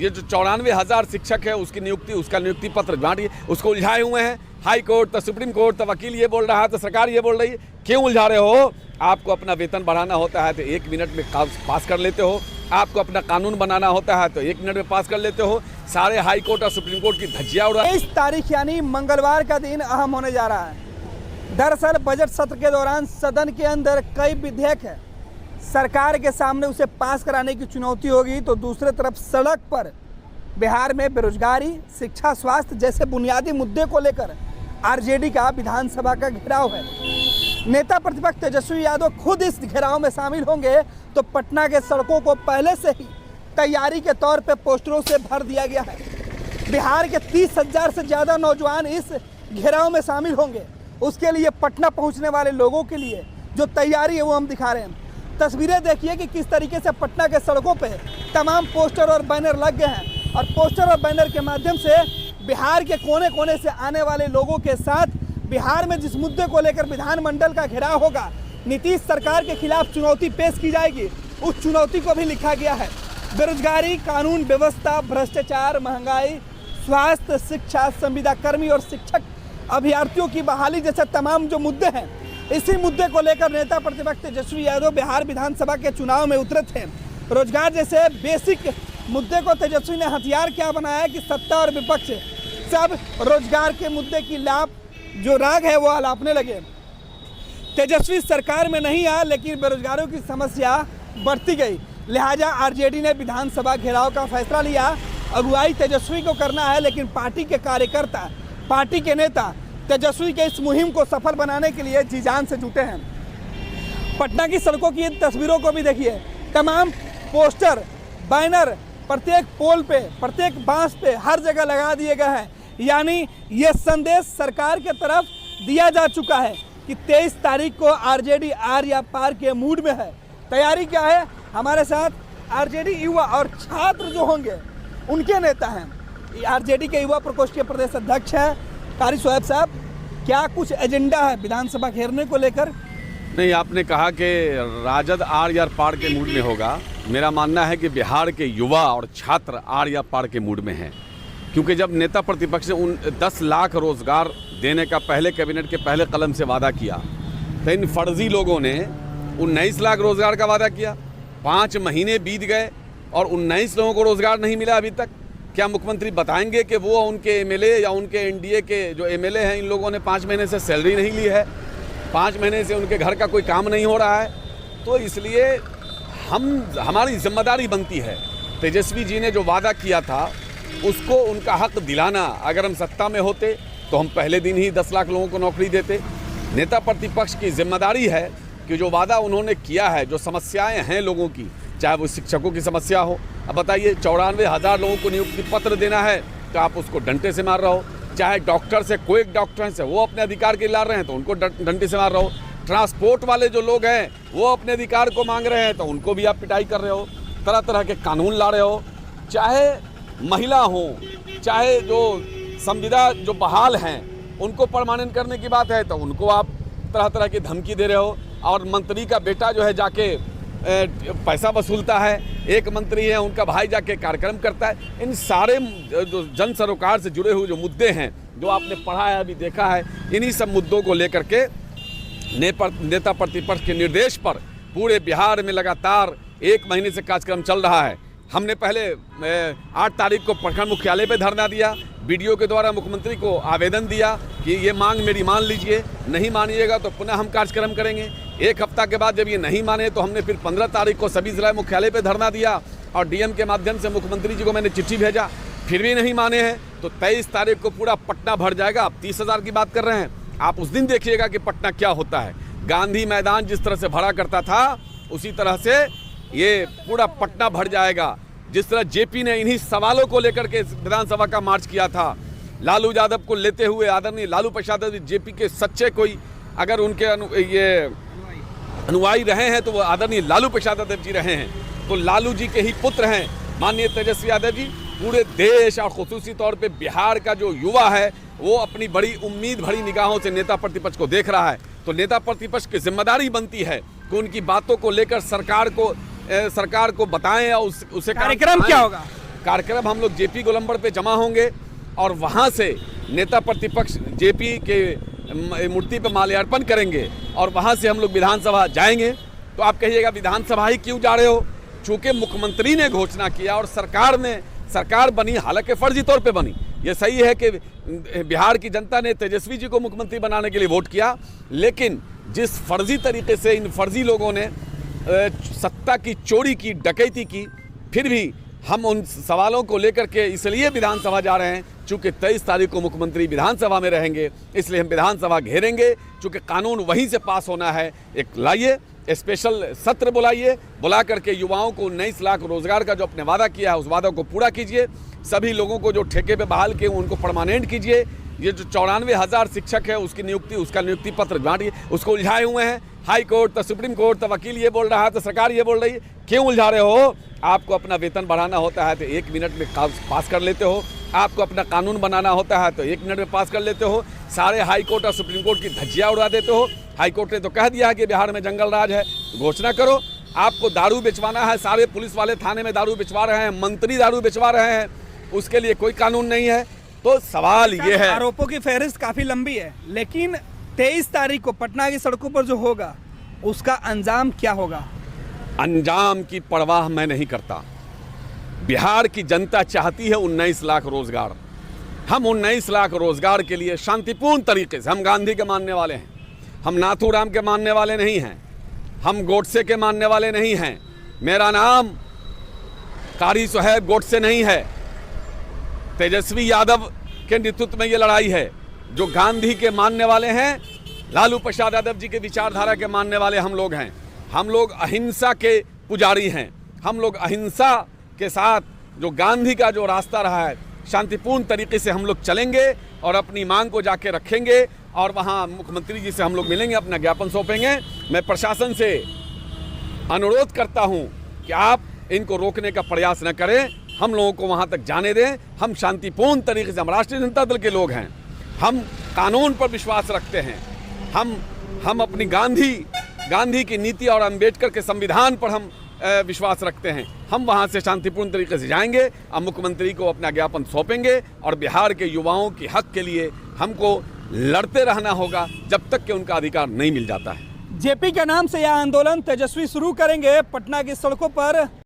ये जो 94,000 शिक्षक है उसकी नियुक्ति, उसका नियुक्ति पत्र बांटिए, उसको उलझाए हुए हैं। हाई कोर्ट तो सुप्रीम कोर्ट तो वकील ये बोल रहा है तो सरकार ये बोल रही है। क्यों उलझा रहे हो? आपको अपना वेतन बढ़ाना होता है तो 1 मिनट में पास कर लेते हो। आपको अपना कानून बनाना होता है तो 1 मिनट में पास कर लेते हो। सारे हाई कोर्ट और सुप्रीम कोर्ट की धज्जियां उड़ा। 23 तारीख यानी मंगलवार का दिन अहम होने जा रहा है। दरअसल बजट सत्र के दौरान सदन के अंदर कई विधेयक है, सरकार के सामने उसे पास कराने की चुनौती होगी, तो दूसरी तरफ सड़क पर बिहार में बेरोजगारी, शिक्षा, स्वास्थ्य जैसे बुनियादी मुद्दे को लेकर आरजेडी का विधानसभा का घेराव है। नेता प्रतिपक्ष तेजस्वी यादव खुद इस घेराव में शामिल होंगे तो पटना के सड़कों को पहले से ही तैयारी के तौर पे पोस्टरों से भर दिया गया है। बिहार के 30,000 से ज़्यादा नौजवान इस घेराव में शामिल होंगे। उसके लिए पटना पहुंचने वाले लोगों के लिए जो तैयारी है वो हम दिखा रहे हैं। तस्वीरें देखिए कि किस तरीके से पटना के सड़कों पे तमाम पोस्टर और बैनर लग गए हैं और पोस्टर और बैनर के माध्यम से बिहार के कोने कोने से आने वाले लोगों के साथ बिहार में जिस मुद्दे को लेकर विधानमंडल का घेराव होगा, नीतीश सरकार के खिलाफ चुनौती पेश की जाएगी, उस चुनौती को भी लिखा गया है। बेरोजगारी, कानून व्यवस्था, भ्रष्टाचार, महंगाई, स्वास्थ्य, शिक्षा, संविदा कर्मी और शिक्षक अभ्यर्थियों की बहाली जैसे तमाम जो मुद्दे हैं, इसी मुद्दे को लेकर नेता प्रतिपक्ष तेजस्वी यादव बिहार विधानसभा के चुनाव में उतरे थे। रोजगार जैसे बेसिक मुद्दे को तेजस्वी ने हथियार क्या बनाया कि सत्ता और विपक्ष सब रोजगार के मुद्दे की जो राग है वो अलापने लगे। तेजस्वी सरकार में नहीं आया लेकिन बेरोजगारों की समस्या बढ़ती गई, लिहाजा आरजेडी ने विधानसभा घेराव का फैसला लिया। अगुवाई तेजस्वी को करना है लेकिन पार्टी के कार्यकर्ता, पार्टी के नेता तेजस्वी के इस मुहिम को सफल बनाने के लिए जी जान से जुटे हैं। पटना की सड़कों की इन तस्वीरों को भी देखिए, तमाम पोस्टर, बैनर प्रत्येक पोल पे, प्रत्येक बांस पे हर जगह लगा दिए गए हैं। यानी ये संदेश सरकार के तरफ दिया जा चुका है कि 23 तारीख को आरजेडी आर या पार के मूड में है। तैयारी क्या है? हमारे साथ आरजेडी युवा और छात्र जो होंगे उनके नेता हैं। आरजेडी के युवा प्रकोष्ठ के प्रदेश अध्यक्ष हैं कारी शोएब साहब, क्या कुछ एजेंडा है विधानसभा घेरने को लेकर? नहीं, आपने कहा कि राजद आर या पार के मूड में होगा। मेरा मानना है कि बिहार के युवा और छात्र आर या पार के मूड में हैं, क्योंकि जब नेता प्रतिपक्ष ने उन 10 लाख रोजगार देने का पहले कैबिनेट के पहले कलम से वादा किया तो इन फर्जी लोगों ने 19 लाख रोजगार का वादा किया। 5 महीने बीत गए और 19 लोगों को रोजगार नहीं मिला अभी तक। क्या मुख्यमंत्री बताएंगे कि वो उनके एमएलए या उनके एनडीए के जो एमएलए हैं, इन लोगों ने 5 महीने से सैलरी नहीं ली है, 5 महीने से उनके घर का कोई काम नहीं हो रहा है? तो इसलिए हमारी जिम्मेदारी बनती है, तेजस्वी जी ने जो वादा किया था उसको उनका हक दिलाना। अगर हम सत्ता में होते तो हम पहले दिन ही 10 लाख लोगों को नौकरी देते। नेता प्रतिपक्ष की जिम्मेदारी है कि जो वादा उन्होंने किया है, जो समस्याएं हैं लोगों की, चाहे वो शिक्षकों की समस्या हो, अब बताइए 94,000 लोगों को नियुक्ति पत्र देना है तो आप उसको डंडे से मार रहे हो। चाहे डॉक्टर से, कोई डॉक्टर से वो अपने अधिकार के ला रहे हैं तो उनको डंडे से मार रहे हो। ट्रांसपोर्ट वाले जो लोग हैं वो अपने अधिकार को मांग रहे हैं तो उनको भी आप पिटाई कर रहे हो। तरह तरह के कानून ला रहे हो। चाहे महिला हो, चाहे जो संविदा जो बहाल हैं उनको परमानेंट करने की बात है तो उनको आप तरह तरह की धमकी दे रहे हो। और मंत्री का बेटा जो है जाके पैसा वसूलता है, एक मंत्री है उनका भाई जाके कार्यक्रम करता है। इन सारे जो जन सरोकार से जुड़े हुए जो मुद्दे हैं, जो आपने पढ़ा है, अभी देखा है, इन्हीं सब मुद्दों को लेकर के नेता प्रतिपक्ष के निर्देश पर पूरे बिहार में लगातार 1 महीने से कार्यक्रम चल रहा है। हमने पहले 8 तारीख को प्रखंड मुख्यालय पे धरना दिया, वीडियो के द्वारा मुख्यमंत्री को आवेदन दिया कि ये मांग मेरी मान लीजिए, नहीं मानिएगा तो पुनः हम कार्यक्रम करेंगे। 1 हफ्ता के बाद जब ये नहीं माने तो हमने फिर 15 तारीख को सभी जिला मुख्यालय पे धरना दिया और डीएम के माध्यम से मुख्यमंत्री जी को मैंने चिट्ठी भेजा, फिर भी नहीं माने हैं। तो 23 तारीख को पूरा पटना भर जाएगा। आप 30,000 की बात कर रहे हैं, आप उस दिन देखिएगा कि पटना क्या होता है। गांधी मैदान जिस तरह से भरा करता था उसी तरह से ये पूरा पटना भर जाएगा। जिस तरह जेपी ने इन्हीं सवालों को लेकर के विधानसभा का मार्च किया था, लालू यादव को लेते हुए, आदरणीय लालू प्रसाद यादव जेपी के सच्चे कोई अगर उनके अनुयायी रहे हैं तो वो आदरणीय लालू प्रसाद यादव जी रहे हैं। तो लालू जी के ही पुत्र हैं माननीय तेजस्वी यादव जी। पूरे देश और खुसूसी तौर पे बिहार का जो युवा है वो अपनी बड़ी उम्मीद भरी निगाहों से नेता प्रतिपक्ष को देख रहा है। तो नेता प्रतिपक्ष की जिम्मेदारी बनती है कि उनकी बातों को लेकर सरकार को बताएं और उसे कार्यक्रम क्या होगा? कार्यक्रम हम लोग जेपी गोलंबर पे जमा होंगे और वहाँ से नेता प्रतिपक्ष जेपी के मूर्ति पर माल्यार्पण करेंगे और वहाँ से हम लोग विधानसभा जाएंगे। तो आप कहिएगा विधानसभा ही क्यों जा रहे हो? चूँकि मुख्यमंत्री ने घोषणा किया और सरकार बनी, हालांकि फर्जी तौर पे बनी। ये सही है कि बिहार की जनता ने तेजस्वी जी को मुख्यमंत्री बनाने के लिए वोट किया, लेकिन जिस फर्जी तरीके से इन फर्जी लोगों ने सत्ता की चोरी की, डकैती की, फिर भी हम उन सवालों को लेकर के इसलिए विधानसभा जा रहे हैं चूँकि 23 तारीख को मुख्यमंत्री विधानसभा में रहेंगे, इसलिए हम विधानसभा घेरेंगे। चूँकि कानून वहीं से पास होना है, एक लाइए स्पेशल सत्र बुलाइए, बुला करके युवाओं को 19 लाख रोजगार का जो अपने वादा किया है उस वादा को पूरा कीजिए। सभी लोगों को जो ठेके पे बहाल किए उनको परमानेंट कीजिए। ये जो 94,000 शिक्षक है उसका नियुक्ति पत्र बांटिए, उसको उलझाए हुए हैं हाई कोर्ट, तो सुप्रीम कोर्ट, तो वकील ये बोल रहा है, तो सरकार ये बोल रही है। क्यों उलझा रहे हो? आपको अपना वेतन बढ़ाना होता है तो 1 मिनट में पास कर लेते हो, आपको अपना कानून बनाना होता है तो 1 मिनट में पास कर लेते हो। सारे हाई कोर्ट और सुप्रीम कोर्ट की धज्जियाँ उड़ा देते हो। हाई कोर्ट ने तो कह दिया है कि बिहार में जंगल राज है, घोषणा करो। आपको दारू बेचवाना है, सारे पुलिस वाले थाने में दारू बेचवा रहे हैं, मंत्री दारू बेचवा रहे हैं, उसके लिए कोई कानून नहीं है। तो सवाल ये है, आरोपों की फहरिस्त काफी लंबी है, लेकिन 23 तारीख को पटना की सड़कों पर जो होगा उसका अंजाम क्या होगा? अंजाम की परवाह मैं नहीं करता। बिहार की जनता चाहती है 19 लाख रोजगार। हम 19 लाख रोजगार के लिए शांतिपूर्ण तरीके से, हम गांधी के मानने वाले हैं, हम नाथूराम के मानने वाले नहीं हैं, हम गोडसे के मानने वाले नहीं हैं। मेरा नाम कारी सोहेब गोडसे नहीं है। तेजस्वी यादव के नेतृत्व में ये लड़ाई है। जो गांधी के मानने वाले हैं, लालू प्रसाद यादव जी के विचारधारा के मानने वाले हम लोग हैं। हम लोग अहिंसा के पुजारी हैं। हम लोग अहिंसा के साथ जो गांधी का जो रास्ता रहा है, शांतिपूर्ण तरीके से हम लोग चलेंगे और अपनी मांग को जाके रखेंगे और वहाँ मुख्यमंत्री जी से हम लोग मिलेंगे, अपना ज्ञापन सौंपेंगे। मैं प्रशासन से अनुरोध करता हूँ कि आप इनको रोकने का प्रयास न करें, हम लोगों को वहाँ तक जाने दें। हम शांतिपूर्ण तरीके से, हम राष्ट्रीय जनता दल के लोग हैं, हम कानून पर विश्वास रखते हैं, हम अपनी गांधी की नीति और अंबेडकर के संविधान पर हम विश्वास रखते हैं। हम वहाँ से शांतिपूर्ण तरीके से जाएंगे और मुख्यमंत्री को अपना ज्ञापन सौंपेंगे और बिहार के युवाओं की हक के लिए हमको लड़ते रहना होगा जब तक कि उनका अधिकार नहीं मिल जाता है। जेपी के नाम से यह आंदोलन तेजस्वी शुरू करेंगे। पटना की सड़कों पर